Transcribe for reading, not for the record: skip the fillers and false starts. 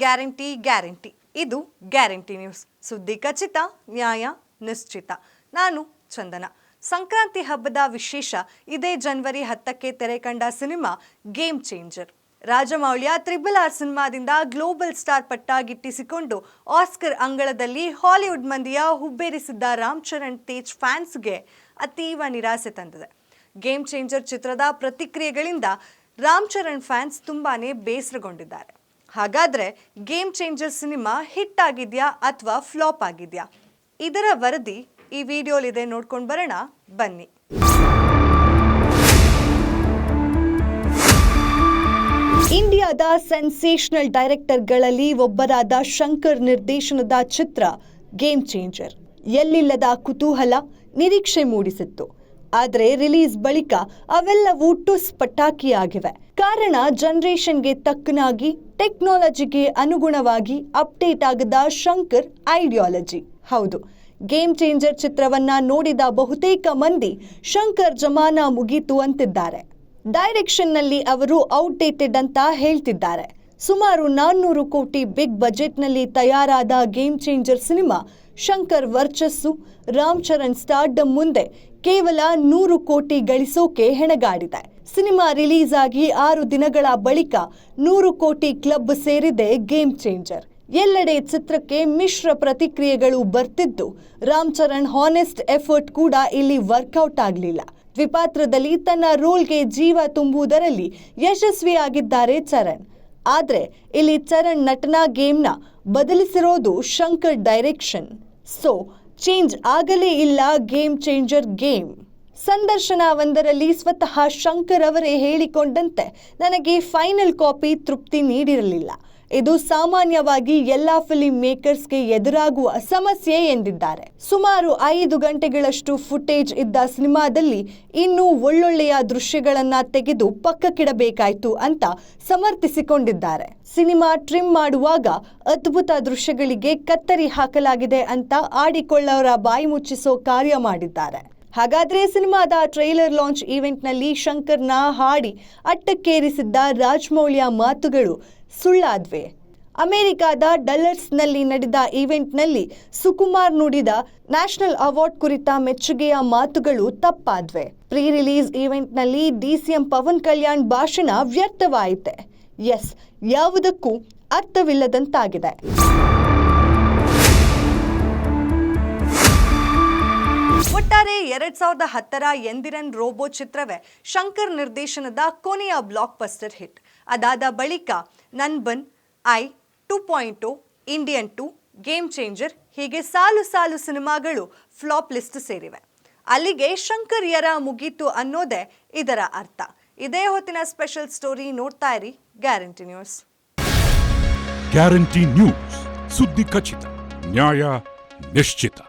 Guarantee guarantee. ಇದು guarantee news. ಸುದ್ದಿ ಖಚಿತ, ನ್ಯಾಯ ನಿಶ್ಚಿತ. ನಾನು ಚಂದನ. ಸಂಕ್ರಾಂತಿ ಹಬ್ಬದ ವಿಶೇಷ. ಇದೇ ಜನವರಿ 10ಕ್ಕೆ ತೆರೆ ಕಂಡ ಸಿನಿಮಾ ಗೇಮ್ ಚೇಂಜರ್. ರಾಜಮೌಳಿಯ RRR ಸಿನಿಮಾದಿಂದ ಗ್ಲೋಬಲ್ ಸ್ಟಾರ್ ಪಟ್ಟ ಗಿಟ್ಟಿಸಿಕೊಂಡು ಆಸ್ಕರ್ ಅಂಗಳದಲ್ಲಿ ಹಾಲಿವುಡ್ ಮಂದಿಯ ಹುಬ್ಬೇರಿಸಿದ್ದ ರಾಮ್ ಚರಣ್ ತೇಜ್ ಫ್ಯಾನ್ಸ್ಗೆ ಅತೀವ ನಿರಾಸೆ ತಂದಿದೆ. ಗೇಮ್ ಚೇಂಜರ್ ಚಿತ್ರದ ಪ್ರತಿಕ್ರಿಯೆಗಳಿಂದ ರಾಮ್ ಚರಣ್ ಫ್ಯಾನ್ಸ್ ತುಂಬಾನೇ ಬೇಸರಗೊಂಡಿದ್ದಾರೆ. ಹಾಗಾದ್ರೆ ಗೇಮ್ ಚೇಂಜರ್ ಸಿನಿಮಾ ಹಿಟ್ ಆಗಿದ್ಯಾ ಅಥವಾ ಫ್ಲಾಪ್ ಆಗಿದ್ಯಾ? ಇದರ ವರದಿ ಈ ವಿಡಿಯೋಲಿದೆ, ನೋಡ್ಕೊಂಡು ಬರೋಣ ಬನ್ನಿ. ಇಂಡಿಯಾದ ಸೆನ್ಸೇಷನಲ್ ಡೈರೆಕ್ಟರ್ಗಳಲ್ಲಿ ಒಬ್ಬರಾದ ಶಂಕರ್ ನಿರ್ದೇಶನದ ಚಿತ್ರ ಗೇಮ್ ಚೇಂಜರ್ ಎಲ್ಲಿಲ್ಲದ ಕುತೂಹಲ, ನಿರೀಕ್ಷೆ ಮೂಡಿಸಿತ್ತು. ಆದರೆ ರಿಲೀಸ್ ಬಳಿಕ ಅವೆಲ್ಲವೂ ಟುಸ್ ಪಟಾಕಿಯಾಗಿವೆ. ಕಾರಣ ಜನರೇಷನ್ಗೆ ತಕ್ಕನಾಗಿ, ಟೆಕ್ನಾಲಜಿಗೆ ಅನುಗುಣವಾಗಿ ಅಪ್ಡೇಟ್ ಆಗದ ಶಂಕರ್ ಐಡಿಯಾಲಜಿ. ಹೌದು, ಗೇಮ್ ಚೇಂಜರ್ ಚಿತ್ರವನ್ನ ನೋಡಿದ ಬಹುತೇಕ ಮಂದಿ ಶಂಕರ್ ಜಮಾನ ಮುಗೀತು ಅಂತಿದ್ದಾರೆ. ಡೈರೆಕ್ಷನ್ನಲ್ಲಿ ಅವರು ಔಟ್ಡೇಟೆಡ್ ಅಂತ ಹೇಳ್ತಿದ್ದಾರೆ. ಸುಮಾರು 400 ಕೋಟಿ ಬಿಗ್ ಬಜೆಟ್ನಲ್ಲಿ ತಯಾರಾದ ಗೇಮ್ ಚೇಂಜರ್ ಸಿನಿಮಾ ಶಂಕರ್ ವರ್ಚಸ್ಸು, ರಾಮ್ ಚರಣ್ ಸ್ಟಾರ್ಡಮ್ ಮುಂದೆ ಕೇವಲ 100 ಕೋಟಿ ಗಳಿಸೋಕೆ ಹೆಣಗಾಡಿದೆ. ಸಿನಿಮಾ ರಿಲೀಸ್ ಆಗಿ 6 ದಿನಗಳ ಬಳಿಕ 100 ಕೋಟಿ ಕ್ಲಬ್ ಸೇರಿದೆ ಗೇಮ್ ಚೇಂಜರ್. ಎಲ್ಲೆಡೆ ಚಿತ್ರಕ್ಕೆ ಮಿಶ್ರ ಪ್ರತಿಕ್ರಿಯೆಗಳು ಬರ್ತಿದ್ದು, ರಾಮ್ ಚರಣ್ ಹಾನೆಸ್ಟ್ ಎಫರ್ಟ್ ಕೂಡ ಇಲ್ಲಿ ವರ್ಕೌಟ್ ಆಗಲಿಲ್ಲ. ದ್ವಿಪಾತ್ರದಲ್ಲಿ ತನ್ನ ರೋಲ್ಗೆ ಜೀವ ತುಂಬುವುದರಲ್ಲಿ ಯಶಸ್ವಿಯಾಗಿದ್ದಾರೆ ಚರಣ್. ಆದ್ರೆ ಇಲ್ಲಿ ಚರಣ್ ನಟನಾ ಗೇಮ್ನ ಬದಲಿಸಿರೋದು ಶಂಕರ್ ಡೈರೆಕ್ಷನ್. ಸೊ ಚೇಂಜ್ ಆಗಲೇ ಇಲ್ಲ ಗೇಮ್ ಚೇಂಜರ್ ಗೇಮ್. ಸಂದರ್ಶನವೊಂದರಲ್ಲಿ ಸ್ವತಃ ಶಂಕರ್ ಅವರೇ ಹೇಳಿಕೊಂಡಂತೆ, ನನಗೆ ಫೈನಲ್ ಕಾಪಿ ತೃಪ್ತಿ ನೀಡಿರಲಿಲ್ಲ. ಇದು ಸಾಮಾನ್ಯವಾಗಿ ಎಲ್ಲಾ ಫಿಲ್ಮ್ ಮೇಕರ್ಸ್ಗೆ ಎದುರಾಗುವ ಸಮಸ್ಯೆ ಎಂದಿದ್ದಾರೆ. ಸುಮಾರು 5 ಗಂಟೆಗಳಷ್ಟು ಫುಟೇಜ್ ಇದ್ದ ಸಿನಿಮಾದಲ್ಲಿ ಇನ್ನೂ ಒಳ್ಳೊಳ್ಳೆಯ ದೃಶ್ಯಗಳನ್ನ ತೆಗೆದು ಪಕ್ಕಕ್ಕಿಡಬೇಕಾಯ್ತು ಅಂತ ಸಮರ್ಥಿಸಿಕೊಂಡಿದ್ದಾರೆ. ಸಿನಿಮಾ ಟ್ರಿಮ್ ಮಾಡುವಾಗ ಅದ್ಭುತ ದೃಶ್ಯಗಳಿಗೆ ಕತ್ತರಿ ಹಾಕಲಾಗಿದೆ ಅಂತ ಆಡಿಕೊಳ್ಳೋರ ಬಾಯಿ ಮುಚ್ಚಿಸೋ ಕಾರ್ಯ ಮಾಡಿದ್ದಾರೆ. ಹಾಗಾದ್ರೆ ಸಿನಿಮಾದ ಟ್ರೈಲರ್ ಲಾಂಚ್ ಈವೆಂಟ್ನಲ್ಲಿ ಶಂಕರ್ನ ಹಾಡಿ ಅಟ್ಟಕ್ಕೇರಿಸಿದ್ದ ರಾಜಮೌಳಿಯ ಮಾತುಗಳು ಸುಳ್ಳಾದ್ವೆ? ಅಮೆರಿಕಾದ ಡಲ್ಲರ್ಸ್ನಲ್ಲಿ ನಡೆದ ಈವೆಂಟ್ನಲ್ಲಿ ಸುಕುಮಾರ್ ನುಡಿದ ನ್ಯಾಷನಲ್ ಅವಾರ್ಡ್ ಕುರಿತ ಮೆಚ್ಚುಗೆಯ ಮಾತುಗಳು ತಪ್ಪಾದ್ವೆ? ಪ್ರೀ ರಿಲೀಸ್ ಈವೆಂಟ್ನಲ್ಲಿ DCM ಪವನ್ ಕಲ್ಯಾಣ್ ಭಾಷಣ ವ್ಯರ್ಥವಾಯಿತೆ? ಎಸ್, ಯಾವುದಕ್ಕೂ ಅರ್ಥವಿಲ್ಲದಂತಾಗಿದೆ. ಒಟ್ಟಾರೆ 2010ರ ಎಂದಿರನ್ ರೋಬೋ ಚಿತ್ರವೇ ಶಂಕರ್ ನಿರ್ದೇಶನದ ಕೊನೆಯ ಬ್ಲಾಕ್ ಬಸ್ಟರ್ ಹಿಟ್. ಅದಾದ ಬಳಿಕ ನನ್ಬನ್, ಐ 2.0, ಇಂಡಿಯನ್ 2, ಗೇಮ್ ಚೇಂಜರ್ ಹೀಗೆ ಸಾಲು ಸಾಲು ಸಿನಿಮಾಗಳು ಫ್ಲಾಪ್ ಲಿಸ್ಟ್ ಸೇರಿವೆ. ಅಲ್ಲಿಗೆ ಶಂಕರ್ ಯರ ಮುಗೀತು ಅನ್ನೋದೇ ಇದರ ಅರ್ಥ. ಇದೇ ಹೊತ್ತಿನ ಸ್ಪೆಷಲ್ ಸ್ಟೋರಿ. ನೋಡ್ತಾ ಇರಿ ಗ್ಯಾರಂಟಿ ನ್ಯೂಸ್. ಗ್ಯಾರಂಟಿ ನ್ಯೂಸ್, ಸುದ್ದಿ ಖಚಿತ, ನ್ಯಾಯ ನಿಶ್ಚಿತ.